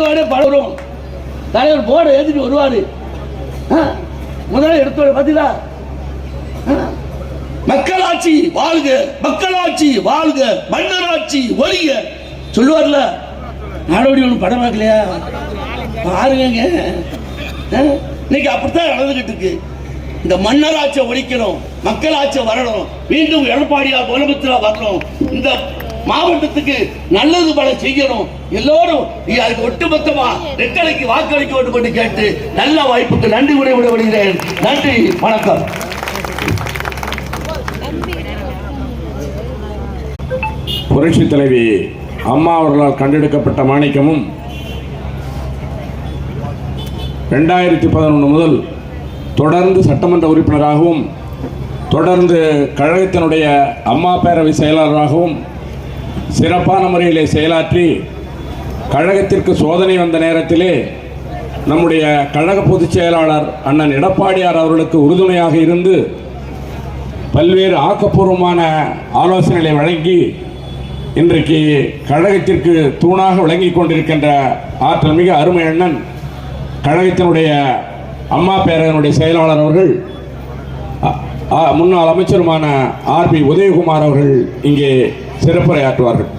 பழகும் தலைவர் போர்டை ஏற்றிட்டு வருவாரு. முதல்ல எடுத்து பார்த்தீங்களா? மக்களாட்சி வாழ்க, மக்களாட்சி வாழ்க, மன்னராட்சி ஒழிக சொல்லுவார்ல. நாடோடி ஒன்று படம் பார்க்கலையா? பாருங்க. இன்னைக்கு அப்படித்தான் நடந்துகிட்டு இருக்கு. இந்த மன்னராட்சியை ஒழிக்கணும், மக்களாட்சி வரணும், மீண்டும் எடப்பாடியார் முதலமைச்சரா வரணும், இந்த மாவட்டத்துக்கு நல்லது பல செய்யணும். எல்லோரும் அதுக்கு ஒட்டுமொத்தமா ரெட்டலைக்கு வாக்களிக்க வேண்டும் என்று கேட்டு நல்ல வாய்ப்புக்கு நன்றி விடைபெறுகிறேன். நன்றி, வணக்கம். புரட்சி தலைவி அம்மா அவர்களால் கண்டெடுக்கப்பட்ட மாணிக்கமும் 2011 முதல் தொடர்ந்து சட்டமன்ற உறுப்பினராகவும் தொடர்ந்து கழகத்தினுடைய அம்மா பேரவை செயலாளராகவும் சிறப்பான முறையிலே செயலாற்றி கழகத்திற்கு சோதனை வந்த நேரத்திலே நம்முடைய கழக பொதுச் செயலாளர் அண்ணன் எடப்பாடியார் அவர்களுக்கு உறுதுணையாக இருந்து பல்வேறு ஆக்கப்பூர்வமான ஆலோசனைகளை வழங்கி இன்றைக்கு கழகத்திற்கு தூணாக விளங்கிக் கொண்டிருக்கின்ற ஆற்றல் மிக அருமை அண்ணன் கழகத்தினுடைய அம்மா பேரவையினுடைய செயலாளர் அவர்கள் முன்னாள் அமைச்சருமான ஆர்பி உதயகுமார் அவர்கள் இங்கே சிறப்புரையாற்றுவார்கள்.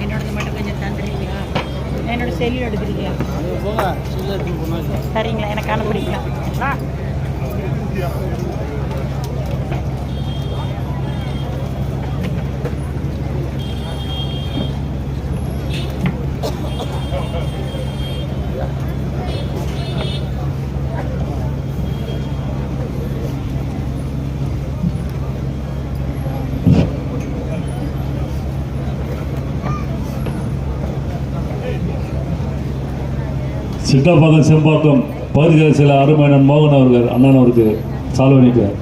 என்னோட மட்டும் கொஞ்சம் தந்துடுறீங்களா? என்னோட செல்லில் எடுக்கிறீங்க சரிங்களா? எனக்கு அனுப்புறீங்களா? சித்தாபாக்கம் செம்பாக்கம் பகுதிகளில் சில அருமையான மோகன் அவர்கள் அண்ணன் அவருக்கு சால்வனிக்கிறார்.